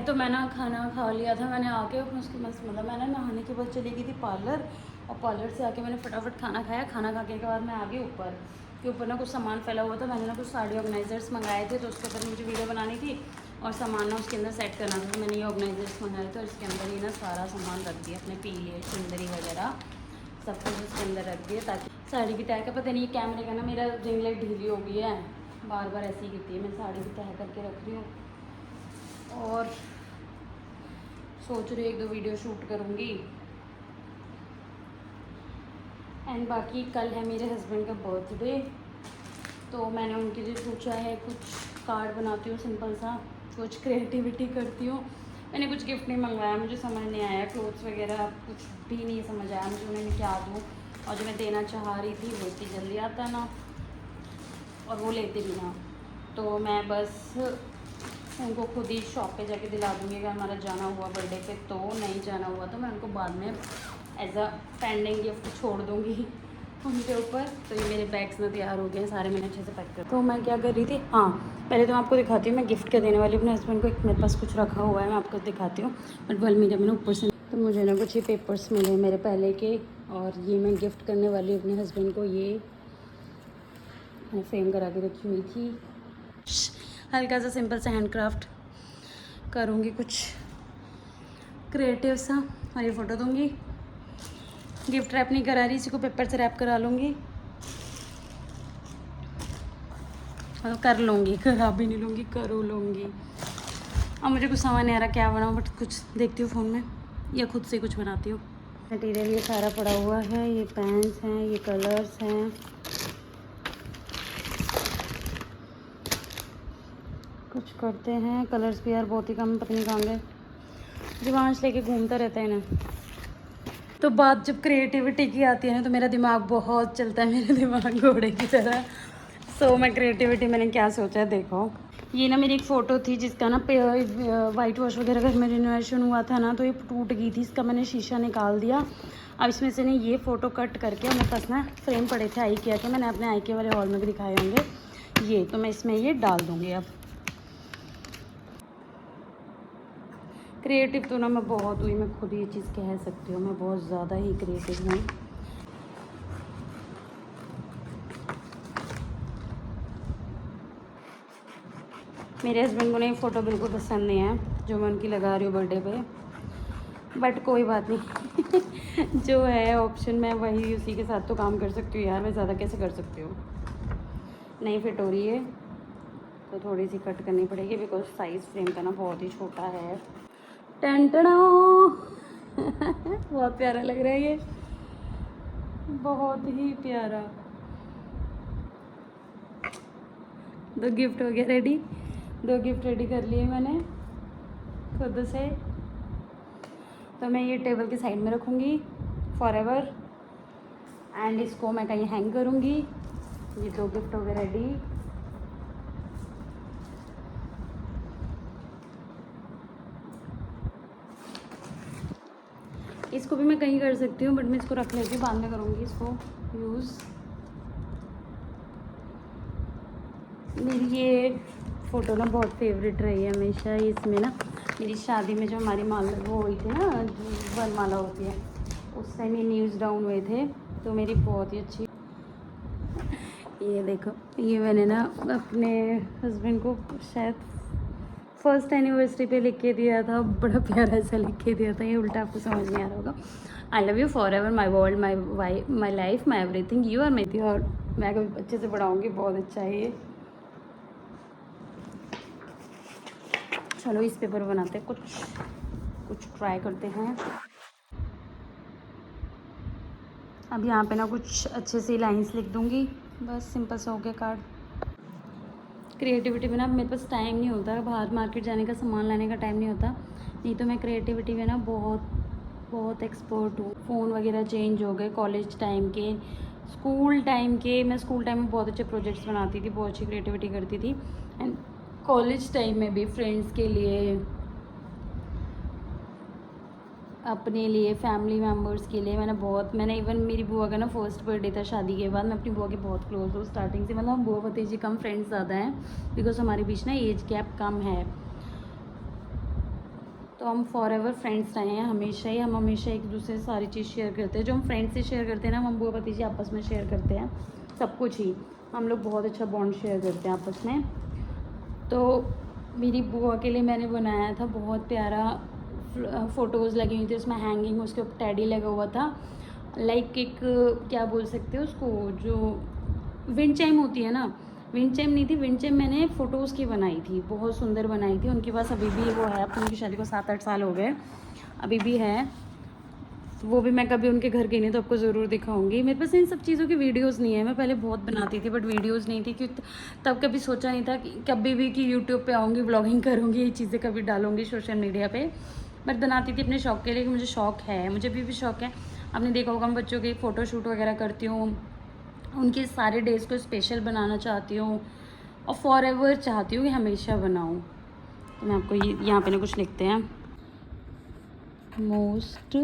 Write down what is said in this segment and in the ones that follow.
तो मैं ना खाना खा लिया था मैंने आके, उसके मतलब मैं ना नहाने के बाद चली गई थी पार्लर, और पार्लर से आके मैंने फटाफट खाना खाया। खाना खा के बाद मैं आ गई ऊपर, कि ऊपर ना कुछ सामान फैला हुआ था। मैंने ना कुछ साड़ी ऑर्गेनाइजर्स मंगाए थे, तो उसके ऊपर मुझे वीडियो बनानी थी और सामान ना उसके अंदर सेट करना था। मैंने ये ऑर्गेनाइजर्स मंगाए थे और इसके अंदर ही ना सारा सामान रख दिया अपने पीले चुंदरी वगैरह सब कुछ उसके अंदर रख दिया, ताकि साड़ी की तह का पता नहीं कैमरे का ना मेरा रिंग लाइट ढीली हो गई है, बार बार ऐसी ही गिरती है। मैं साड़ी की तह करके रख रही हूँ और सोच रही हूँ 1-2 वीडियो शूट करूँगी। एंड बाकी कल है मेरे हस्बैंड का बर्थडे, तो मैंने उनके लिए सोचा है कुछ कार्ड बनाती हूँ सिंपल सा, कुछ क्रिएटिविटी करती हूँ। मैंने कुछ गिफ्ट नहीं मंगवाया, मुझे समझ नहीं आया, क्लोथ्स वगैरह कुछ भी नहीं समझ आया मुझे उन्हें क्या दूँ। और जो मैं देना चाह रही थी वो इतनी जल्दी आता ना और वो लेते भी ना, तो मैं बस उनको खुद ही शॉप पे जाके दिला दूँगी। अगर हमारा जाना हुआ बर्थडे पे, तो नहीं जाना हुआ तो मैं उनको बाद में एज अ पेंडिंग गिफ्ट छोड़ दूँगी उनके ऊपर। तो ये मेरे बैग्स में तैयार हो गए हैं सारे, मैंने अच्छे से पैक कर। तो मैं क्या कर रही थी, हाँ पहले तो मैं आपको दिखाती हूँ मैं गिफ्ट क्या देने वाली अपने हस्बैंड को। एक मेरे पास कुछ रखा हुआ है, मैं आपको दिखाती हूँ, बट बल मीडिया में ना ऊपर से। तो मुझे ना कुछ ये पेपर्स मिले मेरे पहले के, और ये मैं गिफ्ट करने वाली अपने हस्बैंड को। ये मैंने फ्रेम करा के रखी हुई थी। हल्का सा सिंपल सा हैंड क्राफ्ट करूँगी, कुछ क्रिएटिव सा, और ये फ़ोटो दूँगी। गिफ्ट रैप नहीं करा रही, इसी को पेपर से रैप करा लूँगी और कर लूँगी, करा भी नहीं लूँगी, करो लूँगी। अब मुझे कुछ समझ नहीं आ रहा क्या बनाऊँ, बट कुछ देखती हूँ फ़ोन में या खुद से कुछ बनाती हूँ। मटीरियल ये सारा पड़ा हुआ है, ये पेन्स हैं, ये कलर्स हैं, कुछ करते हैं। कलर्स भी यार बहुत ही कम, पता नहीं कहाँ गए, दिमाग लेके घूमता रहता है ना। तो बात जब क्रिएटिविटी की आती है ना, तो मेरा दिमाग बहुत चलता है, मेरा दिमाग घोड़े की तरह। सो मैं क्रिएटिविटी मैंने क्या सोचा है, देखो ये ना मेरी एक फ़ोटो थी जिसका ना वाइट वॉश वगैरह घर में रिनोवेशन हुआ था ना, तो ये टूट गई थी, इसका मैंने शीशा निकाल दिया। अब इसमें से ना ये फ़ोटो कट करके, मेरे पास ना फ्रेम पड़े थे IKEA के, मैंने अपने IKEA वाले हॉल में भी दिखाए होंगे, ये तो मैं इसमें ये डाल दूँगी। अब क्रिएटिव तो ना मैं बहुत हुई, मैं खुद ये चीज़ कह सकती हूँ, मैं बहुत ज़्यादा ही क्रिएटिव हूँ। मेरे हस्बैंड को ना ये फ़ोटो बिल्कुल पसंद नहीं है जो मैं उनकी लगा रही हूँ बर्थडे पे, बट कोई बात नहीं जो है ऑप्शन मैं वही उसी के साथ तो काम कर सकती हूँ यार, मैं ज़्यादा कैसे कर सकती हूँ। नहीं फिट हो रही है तो थोड़ी सी कट करनी पड़ेगी, बिकॉज साइज़ फ्रेम का ना बहुत ही छोटा है। टेंटना बहुत प्यारा लग रहा है ये, बहुत ही प्यारा। दो गिफ्ट हो गया रेडी, 2 गिफ्ट रेडी कर लिए मैंने खुद से। तो मैं ये टेबल के साइड में रखूँगी फॉर एवर, एंड इसको मैं कहीं हैंग करूँगी। ये 2 गिफ्ट हो गए रेडी। इसको भी मैं कहीं कर सकती हूँ, बट मैं इसको रख लेती हूँ, बाद में करूँगी इसको यूज़। मेरी ये फ़ोटो ना बहुत फेवरेट रही है हमेशा। इसमें ना मेरी शादी में जो हमारी माला वो हुई थी ना, वरमाला होती है, उस टाइम ये न्यूज़ डाउन हुए थे, तो मेरी बहुत ही अच्छी। ये देखो, ये मैंने ना अपने हस्बैंड को शायद फर्स्ट एनिवर्सरी पे लिख के दिया था, बड़ा प्यारा सा लिख के दिया था। ये उल्टा आपको समझ नहीं आ रहा होगा। I love you forever, my world, my life, my everything, you are my thee. और मैं कभी अच्छे से पढ़ाऊँगी, बहुत अच्छा है ये। चलो इस पेपर बनाते हैं, कुछ ट्राई करते हैं। अब यहाँ पे ना कुछ अच्छे से लाइंस लिख दूँगी, बस सिंपल सा हो गया कार्ड। क्रिएटिविटी में ना मेरे पास टाइम नहीं होता, बाहर मार्केट जाने का, सामान लाने का टाइम नहीं होता, नहीं तो मैं क्रिएटिविटी में ना बहुत बहुत एक्सपर्ट हूँ। फ़ोन वगैरह चेंज हो गए कॉलेज टाइम के, स्कूल टाइम के। मैं स्कूल टाइम में बहुत अच्छे प्रोजेक्ट्स बनाती थी, बहुत अच्छी क्रिएटिविटी करती थी। एंड कॉलेज टाइम में भी फ्रेंड्स के लिए, अपने लिए, फैमिली मेम्बर्स के लिए मैंने इवन मेरी बुआ का ना फर्स्ट बर्थडे था शादी के बाद। मैं अपनी बुआ के बहुत क्लोज हूँ स्टार्टिंग से, मतलब बुआ भतीजी कम, फ्रेंड्स ज़्यादा हैं, बिकॉज हमारे बीच ना एज गैप कम है। तो हम फॉर एवर फ्रेंड्स रहे हैं हमेशा ही। हम हमेशा एक दूसरे से सारी चीज़ शेयर करते हैं। जो हम फ्रेंड्स से शेयर करते हैं ना, हम बुआ भतीजी आपस में शेयर करते हैं सब कुछ ही। हम लोग बहुत अच्छा बॉन्ड शेयर करते हैं आपस में। तो मेरी बुआ के लिए मैंने बनाया था बहुत प्यारा, फ़ोटोज़ लगी हुई थी उसमें हैंगिंग, उसके ऊपर टैडी लगा हुआ था, लाइक एक क्या बोल सकते हो उसको, जो विंड चाइम होती है ना, विंड चाइम नहीं थी, विंड चाइम मैंने फ़ोटोज़ की बनाई थी, बहुत सुंदर बनाई थी। उनके पास अभी भी वो है, अब उनकी शादी को 7-8 साल हो गए, अभी भी है वो भी। मैं कभी उनके घर गई नहीं तो आपको ज़रूर दिखाऊंगी। मेरे पास इन सब चीज़ों की वीडियोस नहीं है। मैं पहले बहुत बनाती थी बट वीडियोस नहीं थी, क्योंकि तब कभी सोचा नहीं था कि कभी भी कि यूट्यूब पे आऊँगी, व्लॉगिंग करूँगी, ये चीज़ें कभी डालूँगी सोशल मीडिया पे। बट बनाती थी अपने शौक़ के लिए, कि मुझे शौक़ है, मुझे अभी भी शौक़ है। आपने देखा होगा मैं बच्चों के फ़ोटोशूट वगैरह करती हूँ, उनके सारे डेज़ को स्पेशल बनाना चाहती हूँ और फॉर एवर चाहती हूँ कि हमेशा बनाऊँ। तो मैं आपको ये यहाँ पे ना कुछ लिखते हैं, मोस्ट,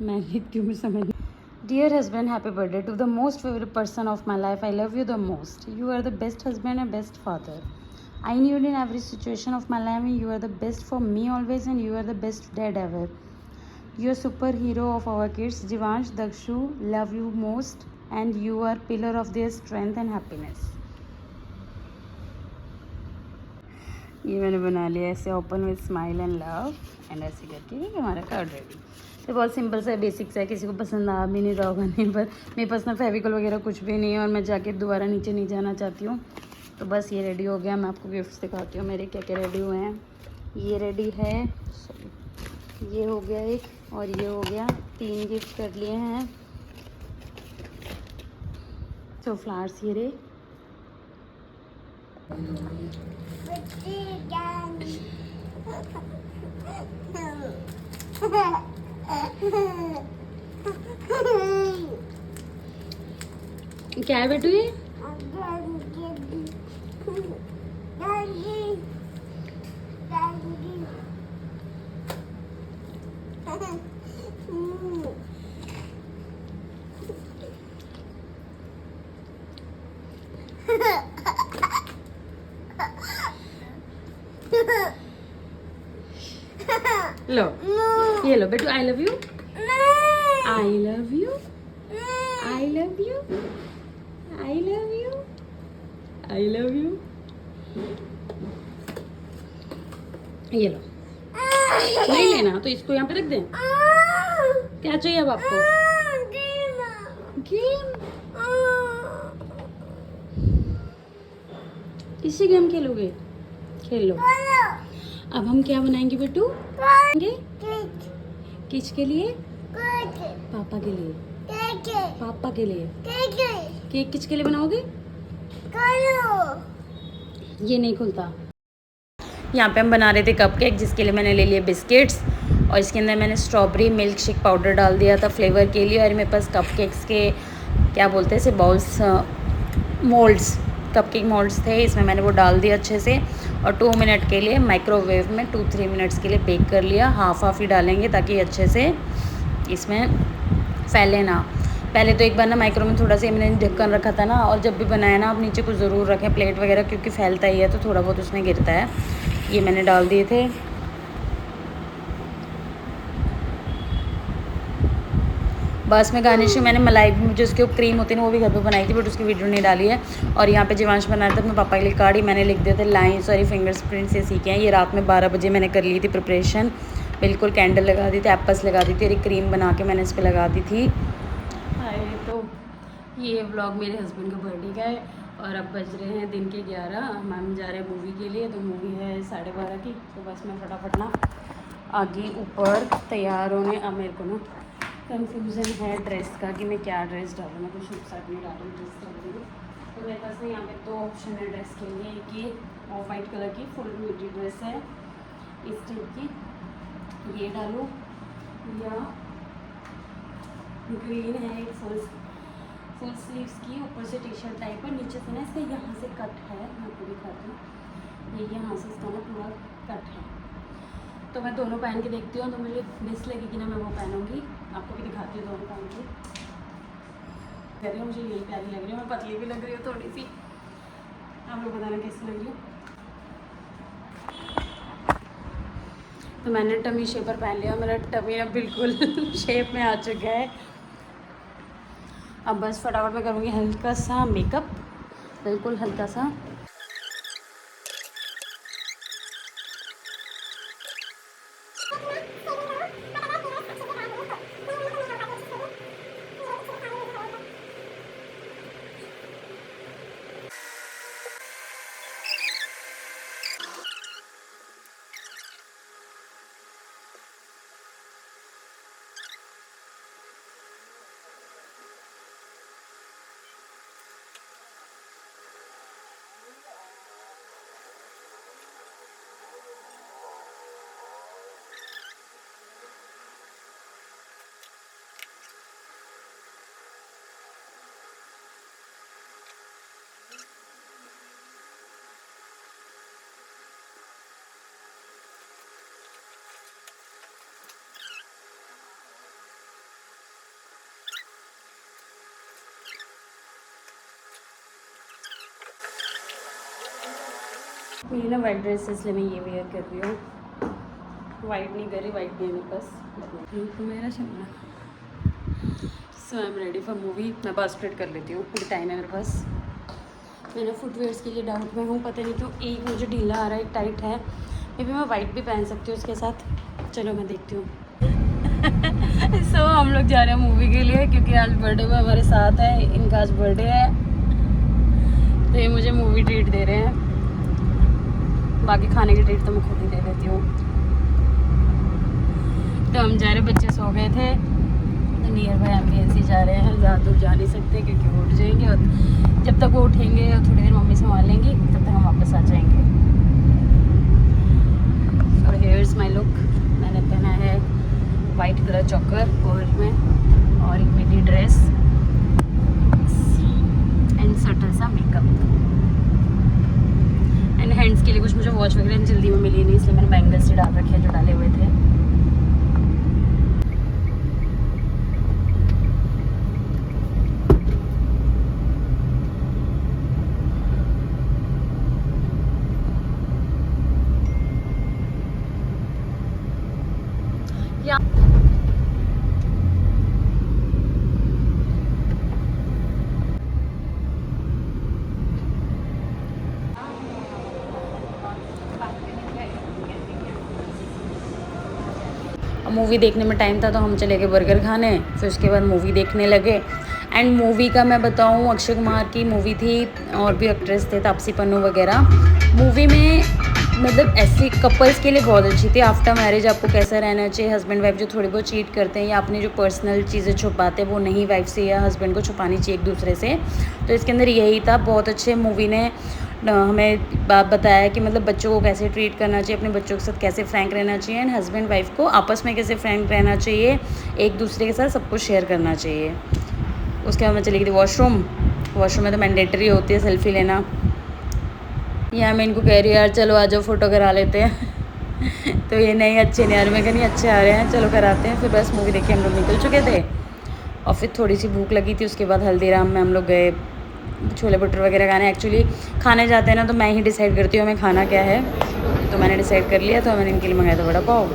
मैं लिखती हूँ समझ। Dear husband, happy birthday to the most favourite person of my life. I love you the most. You are the best husband and best father. I knew in every situation of my life you are the best for me always, and you are the best dad ever. You are superhero of our kids. Jivansh, Dakshu, love you most, and you are pillar of their strength and happiness. ये मैंने बना लिया ऐसे, open with smile and love, and ऐसे करके हमारा card ready. तो बहुत सिंपल सा है, बेसिक सा है, किसी को पसंद आ भी नहीं रहा होगा नहीं, पर मेरे पास ना फेविकॉल वगैरह कुछ भी नहीं है और मैं जाके दोबारा नीचे नहीं जाना चाहती हूँ। तो बस ये रेडी हो गया। मैं आपको गिफ्ट्स दिखाती हूँ मेरे क्या क्या रेडी हुए हैं। ये रेडी है, ये हो गया एक, और ये हो गया, 3 गिफ्ट कर लिए हैं। तो फ्लावर्स ये रहे, क्या है बेटू ये? लो ये लो बेटू, I love you, I love you, I love you, I love you, I love you. ये लो, नहीं लेना तो इसको यहाँ पे रख दें। क्या चाहिए अब आपको? गेम। किससे गेम खेलोगे? खेलो। अब हम क्या बनाएंगे बेटू? किसके लिए? पापा के लिए। पापा के लिए। केक किसके लिए बनाओगे? ये नहीं खुलता। यहाँ पे हम बना रहे थे कपकेक, जिसके लिए मैंने ले लिए बिस्किट्स, और इसके अंदर मैंने स्ट्रॉबेरी मिल्क शेक पाउडर डाल दिया था फ्लेवर के लिए। और मेरे पास कपकेक्स के क्या बोलते हैं इसे, बॉल्स, मोल्ड्स, कपकेक मोल्ड्स थे, इसमें मैंने वो डाल दिया अच्छे से, और 2 मिनट के लिए माइक्रोवेव में 2-3 मिनट्स के लिए बेक कर लिया। हाफ ही डालेंगे ताकि अच्छे से इसमें फैले ना। पहले तो एक बार ना माइक्रो में थोड़ा सा मैंने ढक्कन रखा था ना, और जब भी बनाया ना आप नीचे को ज़रूर रखें प्लेट वगैरह, क्योंकि फैलता ही है तो थोड़ा बहुत उसमें गिरता है। ये मैंने डाल दिए थे। बस में गार्निश मैंने मलाई भी, जो उसके ऊपर क्रीम होती है ना, वो भी घर पे बनाई थी बट उसकी वीडियो नहीं डाली है। और यहाँ पे जीवांश बनाया था अपने पापा के लिए कार्ड, मैंने लिख दिए थे लाइन, सॉरी फिंगर्स प्रिंट से सीखे हैं। ये रात में 12 बजे मैंने कर ली थी प्रिपरेशन, बिल्कुल कैंडल लगा दी थी, एप्पल्स लगा दी थी, और एक क्रीम बना के मैंने इस पर लगा दी थी। तो ये व्लॉग मेरे हस्बैंड का बर्थडे का है, और अब बज रहे हैं दिन के 11। हम जा रहे हैं मूवी के लिए, तो मूवी है 12:30 की। तो बस मैं फटाफट ना आगे ऊपर तैयार होने। अब मेरे को ना कंफ्यूजन है ड्रेस का कि मैं क्या ड्रेस डालूँ। मैं कुछ साथ नहीं डालूँ, ड्रेस डाल दूँ। तो मेरे पास ना यहाँ पे 2 ऑप्शन है ड्रेस के लिए। एक ये ऑफ वाइट कलर की फुल ब्यूटी ड्रेस है इस टाइप की, ये डालूँ, या ग्रीन है एक फुल स्लीव्स की, ऊपर से टी शर्ट टाइप है, नीचे से ना इसका यहाँ से कट है, मैं आपको दिखाती हूँ। ये यहाँ से इसका ना पूरा कट है। तो मैं दोनों पहन के देखती हूँ, तो मुझे बेस्ट लगेगी ना, मैं वो पहनूँगी। आपको भी दिखाती हूँ दोनों पहन के। कह रही हूँ मुझे यही प्यारी लग रही है, मैं पतली भी लग रही हूँ थोड़ी सी। आप लोग बताना कैसी लग रही हो। तो मैंने टमी शेपर पहन लिया, मेरा टमी अब बिल्कुल शेप में आ चुका है। अब बस फटाफट मैं करूँगी हल्का सा मेकअप, बिल्कुल हल्का सा। मेरी ना वाइट ड्रेस है, इसलिए मैं ये वेयर कर रही हूँ। वाइट नहीं कर रही, वाइट भी है मेरे पास, तो मेरा चलना। So I am ready for movie. मैं बस स्ट्रेट कर लेती हूँ, पूरी टाइम है मेरे पास। मैंने फुटवेयर्स के लिए डाउट में हूँ, पता नहीं क्यों एक मुझे ढीला आ रहा है, एक टाइट है। मे बी मैं वाइट भी पहन सकती हूँ उसके साथ। चलो मैं देखती हूँ। सो हम लोग जा रहे हैं मूवी के लिए, क्योंकि आज बर्थडे में हमारे साथ है, इनका आज बर्थडे है, तो ये मुझे मूवी ट्रीट दे रहे हैं। बाकी खाने की ट्रीट तो मैं खुद ही दे देती हूँ। तो हम जा रहे, बच्चे सो गए थे, तो नियर बाय एम्बियंस जा रहे हैं। ज़्यादा दूर जा नहीं सकते क्योंकि वो उठ जाएंगे, और जब तक वो उठेंगे और थोड़ी देर मम्मी संभाल लेंगी, तब तक हम वापस आ जाएंगे। और हेयर इज़ माई लुक। मैंने पहना है वाइट कलर चॉकर गोल्ड में, और एक मिनी ड्रेस एंड सटल सा मेकअप। एंड हैंड्स के लिए कुछ मुझे वॉच वगैरह जल्दी में मिली नहीं, इसलिए मैंने बैंगल्स से डाल रखे हैं जो डाले हुए थे। मूवी देखने में टाइम था, तो हम चले गए बर्गर खाने, फिर उसके बाद मूवी देखने लगे। एंड मूवी का मैं बताऊं, अक्षय कुमार की मूवी थी, और भी एक्ट्रेस थे, तापसी पन्नू वगैरह। मूवी में मतलब ऐसे कपल्स के लिए बहुत अच्छी थी। आफ्टर मैरिज आपको कैसा रहना चाहिए, हस्बैंड वाइफ जो थोड़ी बहुत चीट करते हैं या अपनी जो पर्सनल चीज़ें छुपाते हैं, वो नहीं वाइफ से या हस्बैंड को छुपानी चाहिए एक दूसरे से। तो इसके अंदर यही था। बहुत अच्छे मूवी ने हमें बात बताया कि मतलब बच्चों को कैसे ट्रीट करना चाहिए, अपने बच्चों के साथ कैसे फ्रैंक रहना चाहिए, एंड हस्बैंड वाइफ को आपस में कैसे फ्रैंक रहना चाहिए, एक दूसरे के साथ सब कुछ शेयर करना चाहिए। उसके बाद मैं चली गई थी वॉशरूम में तो मैंडेटरी होती है सेल्फ़ी लेना। यहाँ मैं इनको कह रही यार चलो आ जाओ फ़ोटो करा लेते हैं। तो ये नहीं अच्छे नहीं आ रहे, मैं कह नहीं अच्छे आ रहे हैं, चलो कराते हैं। फिर बस मूवी देख के हम लोग निकल चुके थे, और फिर थोड़ी सी भूख लगी थी। उसके बाद हल्दीराम में हम लोग गए छोले भटूरे वगैरह खाने। एक्चुअली खाने जाते हैं ना, तो मैं ही डिसाइड करती हूँ हमें खाना क्या है, तो मैंने डिसाइड कर लिया, तो मैंने इनके लिए मंगाया था वड़ा पाव।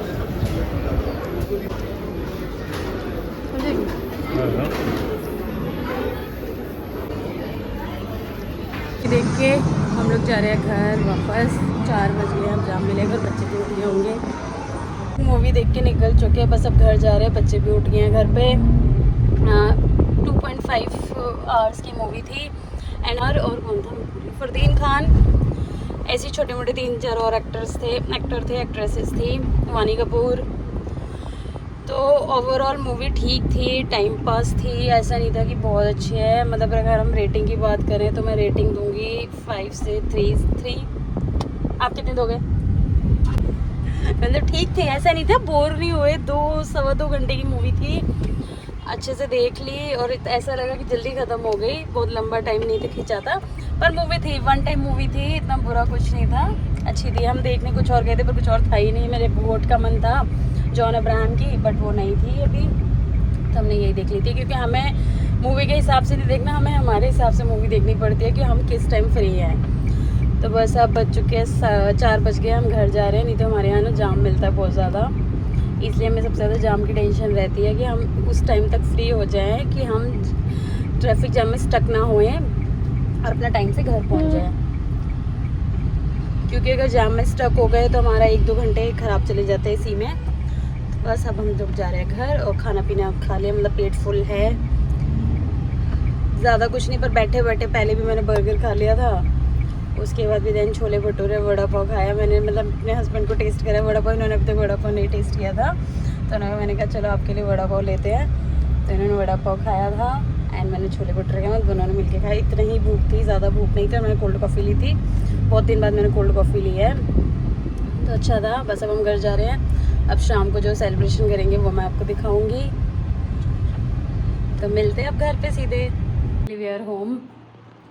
देख के हम लोग जा रहे हैं घर वापस। 4 बज गए, अब जाम मिलेगा, बच्चे भी उठ गए होंगे। मूवी देख के निकल चुके हैं, बस अब घर जा रहे हैं, बच्चे भी उठ गए हैं घर पे। 2.5 आवर्स की मूवी थी। एंड और कौन था, फरदीन खान, ऐसी छोटे मोटे 3-4 और एक्टर थे, एक्ट्रेसेस थी, वानी कपूर। तो ओवरऑल मूवी ठीक थी, टाइम पास थी, ऐसा नहीं था कि बहुत अच्छी है। मतलब अगर हम रेटिंग की बात करें तो मैं रेटिंग दूंगी 5 से 3। आप कितने दोगे? मतलब ठीक थी, ऐसा नहीं था, बोर नहीं हुए। 2-2.25 घंटे की मूवी थी, अच्छे से देख ली, और ऐसा लगा कि जल्दी ख़त्म हो गई, बहुत लंबा टाइम नहीं था खींचा था, पर मूवी थी, वन टाइम मूवी थी, इतना बुरा कुछ नहीं था, अच्छी थी। हम देखने कुछ और गए थे, पर कुछ और था ही नहीं। मेरे वोट का मन था जॉन अब्राहम की, बट वो नहीं थी अभी, तो हमने यही देख ली थी। क्योंकि हमें मूवी के हिसाब से नहीं देखना, हमें हमारे हिसाब से मूवी देखनी पड़ती है कि हम किस टाइम फ्री हैं। तो बस अब बज चुके हैं 4 बज गए, हम घर जा रहे हैं। नहीं तो हमारे यहाँ ना जाम मिलता है बहुत ज़्यादा, इसलिए हमें सबसे ज़्यादा जाम की टेंशन रहती है कि हम उस टाइम तक फ्री हो जाएं कि हम ट्रैफिक जाम में स्टक ना होएं और अपना टाइम से घर पहुँच जाएं। क्योंकि अगर जाम में स्टक हो गए तो हमारा 1-2 घंटे ख़राब चले जाते हैं इसी में। तो बस अब हम लोग जा रहे हैं घर और खाना पीना खा लिया, मतलब पेट फुल है, ज़्यादा कुछ नहीं। पर बैठे बैठे पहले भी मैंने बर्गर खा लिया था, उसके बाद भी देन छोले भटूरे वड़ा पाव खाया मैंने। मतलब अपने हस्बैंड को टेस्ट करा वड़ा पाव, इन्होंने अभी तक वड़ा पाव नहीं टेस्ट किया था, तो मैंने कहा चलो आपके लिए वड़ा पाव लेते हैं। तो इन्होंने वड़ा पाव खाया था एंड मैंने छोले भटूरे खाए, दोनों ने मिलकर खाया। इतनी ही भूख थी, ज़्यादा भूख नहीं थी। मैंने कोल्ड कॉफ़ी ली थी, बहुत दिन बाद मैंने कोल्ड कॉफ़ी ली है, तो अच्छा था। बस अब हम घर जा रहे हैं। अब शाम को जो सेलिब्रेशन करेंगे वो मैं आपको दिखाऊँगी। तो मिलते हैं अब घर पर सीधे। वी आर होम,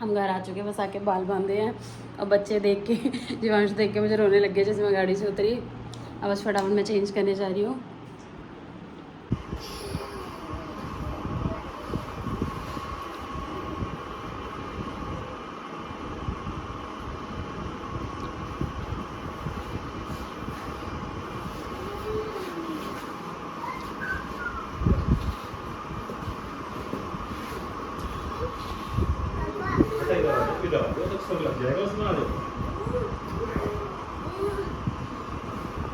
हम घर आ चुके हैं, बस आके बाल बांधे हैं। और बच्चे देख के, जीवांश देख के मुझे रोने लग गया जैसे मैं गाड़ी से उतरी। अब बस फटाफट मैं चेंज करने जा रही हूँ।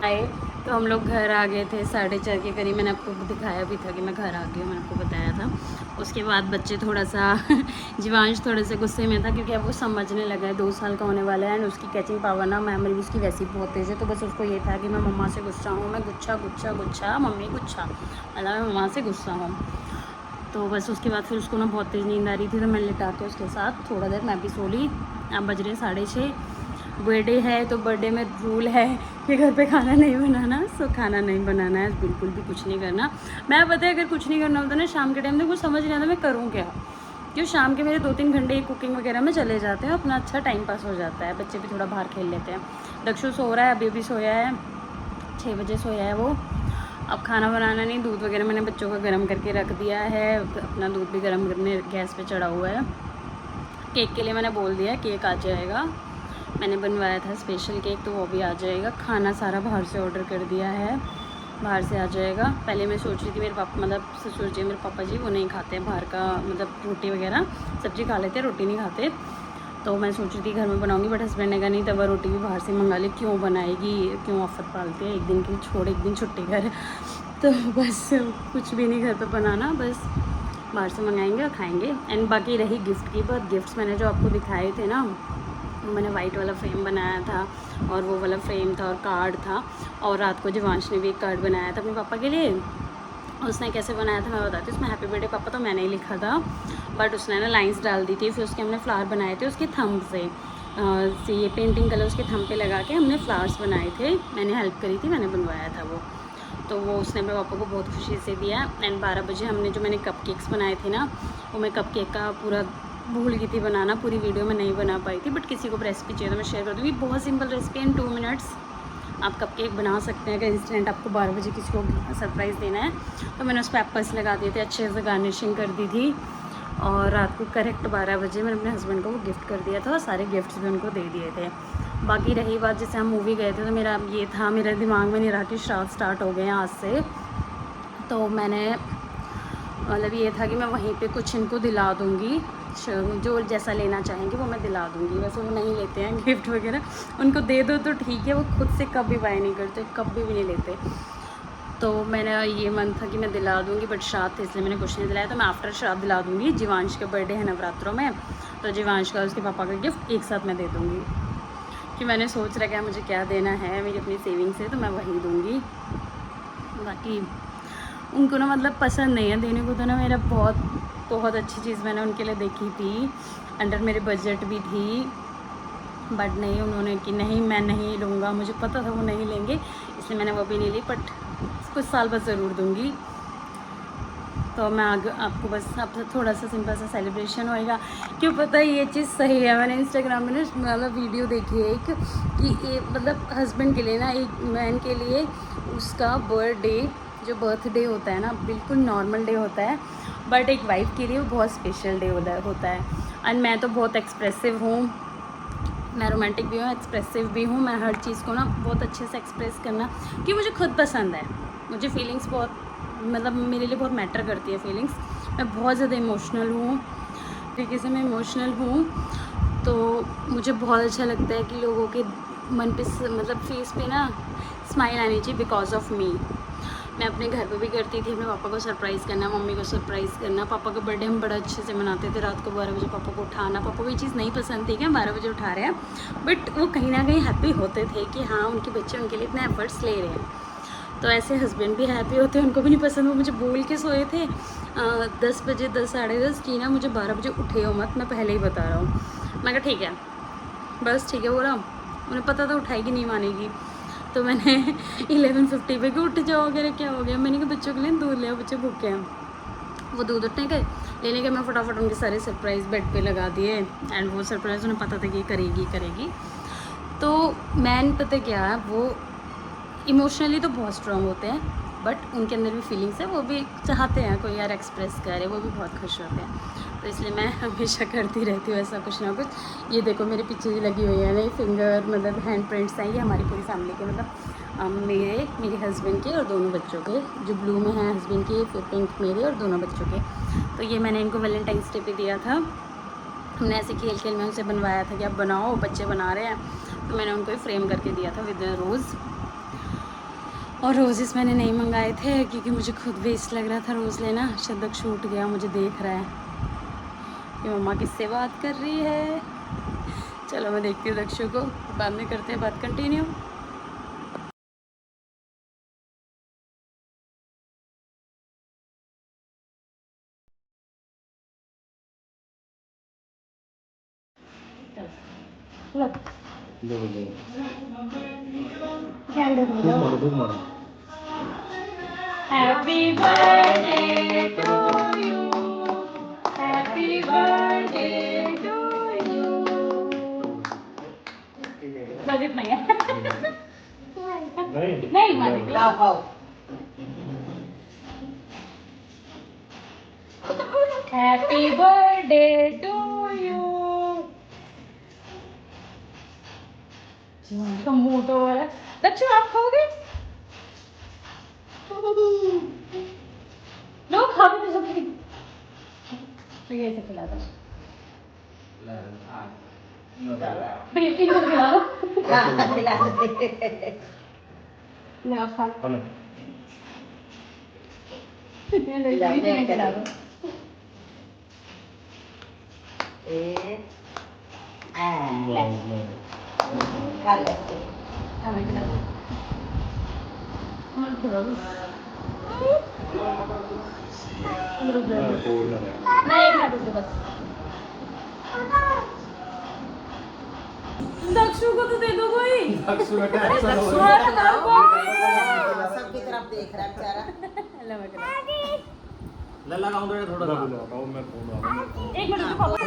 आए तो हम लोग घर आ गए थे 4:30 के करीब। मैंने आपको दिखाया भी था कि मैं घर आ गई हूँ, मैंने आपको बताया था। उसके बाद बच्चे थोड़ा सा जीवांश थोड़े से गुस्से में था क्योंकि अब वो समझने लगा है, 2 साल का होने वाला है। एंड उसकी कैचिंग पावर ना, मेमोरी उसकी वैसी बहुत तेज़ है। तो बस उसको ये था कि मैं मम्मा से गुस्सा हूँ, मैं गुच्छा गुच्छा गुच्छा मम्मी गुच्छा, मतलब मैं मम्मा से गुस्सा हूँ। तो बस उसके बाद फिर उसको ना बहुत तेज़ नींद आ रही थी, तो मैंने लिटा के उसके साथ थोड़ा देर मैं भी सो ली। अब बज रहे 6:30। बर्थडे है तो बर्थडे में रूल है कि घर पे खाना नहीं बनाना। सो खाना नहीं बनाना है, बिल्कुल भी कुछ नहीं करना। मैं पता है अगर कुछ नहीं करना होता ना शाम के टाइम में, कुछ समझ नहीं आता मैं करूँ क्या। क्यों शाम के मेरे 2-3 घंटे कुकिंग वगैरह में चले जाते हैं, अपना अच्छा टाइम पास हो जाता है। बच्चे भी थोड़ा बाहर खेल लेते हैं। दक्षु सो रहा है, अभी भी सोया है, 6 बजे सोया है वो। अब खाना बनाना नहीं, दूध वगैरह मैंने बच्चों का गर्म करके रख दिया है, अपना दूध भी गर्म करने गैस पे चढ़ा हुआ है। केक के लिए मैंने बोल दिया केक आ जाएगा, मैंने बनवाया था स्पेशल केक, तो वो भी आ जाएगा। खाना सारा बाहर से ऑर्डर कर दिया है, बाहर से आ जाएगा। पहले मैं सोच रही थी मेरे पापा, मतलब ससुर जी, मेरे पापा जी वो नहीं खाते हैं बाहर का, मतलब रोटी वगैरह सब्जी खा लेते, रोटी नहीं खाते। तो मैं सोच रही थी घर में बनाऊंगी, बट हस्बैंड ने कहा नहीं, तवा रोटी भी बाहर से मंगा ले, क्यों बनाएगी, क्यों आफत पालती है, एक दिन की छोड़ एक दिन छुट्टी कर। तो बस कुछ भी नहीं घर पे बनाना, बस बाहर से मंगाएंगे और खाएंगे। एंड बाकी रही गिफ्ट की बात, गिफ्ट्स मैंने जो आपको दिखाए थे ना, मैंने वाइट वाला फ्रेम बनाया था और वो वाला फ्रेम था और कार्ड था। और रात को जीवांश ने भी एक कार्ड बनाया था अपने पापा के लिए। उसने कैसे बनाया था मैं बताती हूँ। उसमें हैप्पी बर्थडे पापा तो मैंने ही लिखा था, बट उसने ना लाइंस डाल दी थी, फिर उसके हमने फ्लावर बनाए थे उसके थंब से। ये पेंटिंग कलर उसके थंब पे लगा के हमने फ्लावर्स बनाए थे, मैंने हेल्प करी थी, मैंने बनवाया था वो। तो वो उसने अपने पापा को बहुत खुशी से दिया। एंड 12 बजे हमने जो मैंने कपकेक्स बनाए थे ना, वो मैं कपकेक का पूरा भूल गई थी बनाना, पूरी वीडियो में नहीं बना पाई थी, बट किसी को रेसिपी चाहिए तो मैं शेयर कर दूँगी। बहुत सिंपल रेसिपी, इन 2 मिनट्स आप कपकेक बना सकते हैं। अगर इंस्टेंट आपको 12 बजे किसी को सरप्राइज़ देना है तो मैंने उस पर पेपर्स लगा दिए थे, अच्छे से गार्निशिंग कर दी थी। और रात को करेक्ट 12 बजे मैंने अपने हस्बैंड को वो गिफ्ट कर दिया था और सारे गिफ्ट्स भी उनको दे दिए थे। बाकी रही बात, जैसे हम मूवी गए थे तो मेरा ये था, मेरे दिमाग में नहीं रहा कि श्राद्ध स्टार्ट हो गए हैं आज से। तो मैंने मतलब ये था कि मैं वहीं पे कुछ इनको दिला दूँगी, जो जैसा लेना चाहेंगे वो मैं दिला दूँगी। वैसे वो नहीं लेते हैं गिफ्ट वगैरह, उनको दे दो तो ठीक है, वो खुद से कभी बाय नहीं करते, कभी भी नहीं लेते। तो मैंने ये मन था कि मैं दिला दूँगी, बट श्राद्ध थे इसलिए मैंने कुछ नहीं दिलाया। तो मैं आफ्टर श्राद्ध दिला दूँगी। जीवांश का बर्थडे है नवरात्रों में, तो जीवांश का उसके पापा का गिफ्ट एक साथ मैं दे दूँगी। कि मैंने सोच रखा है मुझे क्या देना है मेरी अपनी सेविंग से, तो मैं वही दूँगी। बाकी उनको ना मतलब पसंद नहीं है देने को, तो ना मेरा बहुत अच्छी चीज़ मैंने उनके लिए देखी थी, अंडर मेरे बजट भी थी, बट नहीं, उन्होंने कि नहीं मैं नहीं लूँगा। मुझे पता था वो नहीं लेंगे, इसलिए मैंने वो भी नहीं ली, बट कुछ साल बाद ज़रूर दूँगी। तो मैं आपको बस आपसे थोड़ा सा सिंपल सा सेलिब्रेशन होएगा। क्यों पता है ये चीज़ सही है, मैंने इंस्टाग्राम में ना मतलब वीडियो देखी है एक, कि मतलब हस्बैंड के लिए ना, एक मैन के लिए उसका बर्थडे जो बर्थडे होता है ना, बिल्कुल नॉर्मल डे होता है, बट एक वाइफ के लिए वो बहुत स्पेशल डे होता है। एंड मैं तो बहुत एक्सप्रेसिव हूँ, मैं रोमांटिक भी हूँ, एक्सप्रेसिव भी हूँ। मैं हर चीज़ को ना बहुत अच्छे से एक्सप्रेस करना, क्योंकि मुझे खुद पसंद है। मुझे फीलिंग्स बहुत, मतलब मेरे लिए बहुत मैटर करती है फीलिंग्स। मैं बहुत ज़्यादा इमोशनल हूँ, तरीके से मैं इमोशनल हूँ। तो मुझे बहुत अच्छा लगता है कि लोगों के मन पे मतलब फेस पे ना स्माइल आनी चाहिए बिकॉज ऑफ मी। मैं अपने घर पे भी करती थी, अपने पापा को सरप्राइज़ करना, मम्मी को सरप्राइज़ करना। पापा का बर्थडे हम बड़ा अच्छे से मनाते थे। रात को 12 बजे पापा को उठाना। पापा को ये चीज़ नहीं पसंद थी कि हम 12 बजे उठा रहे हैं, बट वो कहीं ना कहीं हैप्पी होते थे कि हाँ उनके बच्चे उनके लिए इतने एफर्ट्स ले रहे हैं। तो ऐसे हस्बैंड भी हैप्पी होते हैं, उनको भी नहीं पसंद। वो मुझे बोल के सोए थे 10 बजे 10 साढ़े 10 की ना मुझे 12 बजे उठे हो मत, मैं पहले ही बता रहा हूँ। मैं कहा ठीक है, बस ठीक है बोला। उन्हें पता था उठाएगी नहीं मानेगी, तो मैंने 11:50 पे कि उठ जाओ, अगर क्या हो गया। मैंने कहा बच्चों के लिए दूध ले आओ, बच्चे भूखे हैं। वो दूध उठने गए, लेने के मैं फटाफट उनके सारे सरप्राइज़ बेड पे लगा दिए। एंड वो सरप्राइज़ उन्हें पता था कि करेगी। तो मैन पता क्या है, वो इमोशनली तो बहुत स्ट्रॉन्ग होते हैं, बट उनके अंदर भी फीलिंग्स है। वो भी चाहते हैं कोई यार एक्सप्रेस करे, वो भी बहुत खुश होते हैं। तो इसलिए मैं हमेशा करती रहती हूँ ऐसा कुछ ना कुछ। ये देखो मेरे पीछे भी लगी हुई है नई फिंगर, मतलब हैंड प्रिंट्स हैं। ये हमारी पूरी फैमिली के, मतलब मेरे हस्बैंड के और दोनों बच्चों के। जो ब्लू में है हस्बैंड के, फिर पिंक मेरे और दोनों बच्चों के। तो ये मैंने इनको वैलेंटाइंस डे पे दिया था। हमने ऐसे खेल में उनसे बनवाया था कि आप बनाओ, बच्चे बना रहे हैं। तो मैंने उनको ही फ्रेम करके दिया था विद रोज़। और रोज़ेस मैंने नहीं मंगाए थे क्योंकि मुझे खुद वेस्ट लग रहा था रोज़ लेना। शदक छूट गया, मुझे देख रहा है कि मम्मा किससे बात कर रही है। चलो मैं देखती हूँ दक्षु को, बाद में करते हैं बात continue. Happy birthday to you, happy birthday to you. बस इतना ही है। नहीं मालिक लाओ। Happy birthday to you. तो मुंह तो वाला दक्षु आप खाओगे? लो खा भी तो सकती। तो ये से खिला दो। भैया तीन को खिला दो। खिला दो। ना खा। खिला दो। खा ले। हमें खिला दो। हमें खिला दो। नहीं खा दो बस। दक्षु को तो दे दो कोई। दक्षु बेटा ऐसा हो रहा है, सबकी तरफ देख रहा है बेचारा। ले लगाऊं थोड़ा सा। मैं फोन आ रहा हूं। एक मिनट रुको। ले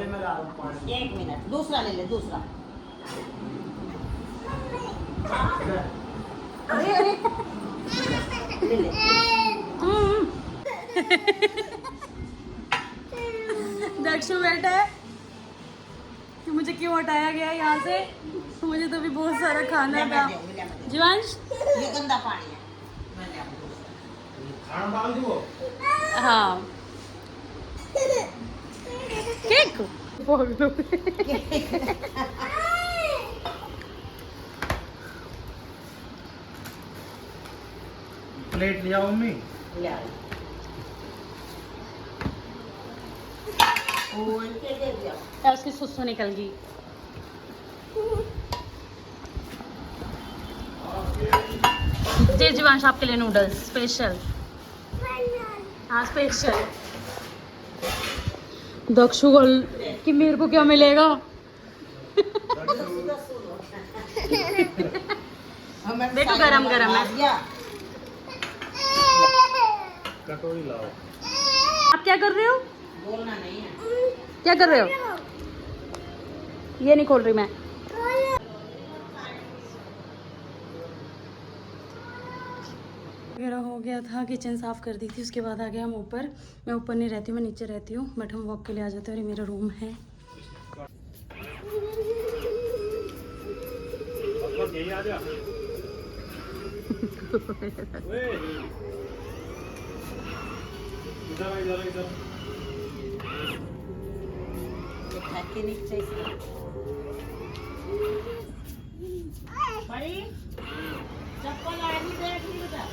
मैं ला रहा हूं। एक मिनट, दूसरा ले ले, दूसरा। अरे ले ले। दक्षु बेटा है कि मुझे क्यों हटाया गया यहाँ से। मुझे तो भी बहुत सारा खाना था। जीवांश ये गंदा पानी है, खाना डाल दो। हाँ केक प्लेट ले आओ मम्मी। ले आओ। उसकी सुसु निकल गई। जी जीवांश आपके लिए नूडल्स स्पेशल। हाँ स्पेशल। दक्षु कि मेरे को क्या मिलेगा। देखो गरम गरम है। कटोरी लाओ। आप क्या कर रहे हो? बोलना नहीं है। क्या कर रहे हो? ये नहीं खोल रही मैं। वगैरह हो गया था, किचन साफ़ कर दी थी, उसके बाद आ गया हम ऊपर। मैं ऊपर नहीं रहती हूँ, मैं नीचे रहती हूँ, बट हम वॉक के लिए आ जाते हैं और ये मेरा रूम है। यहीं आ जा ओए इधर बड़ी चप्पल आदमी देख ली बेटा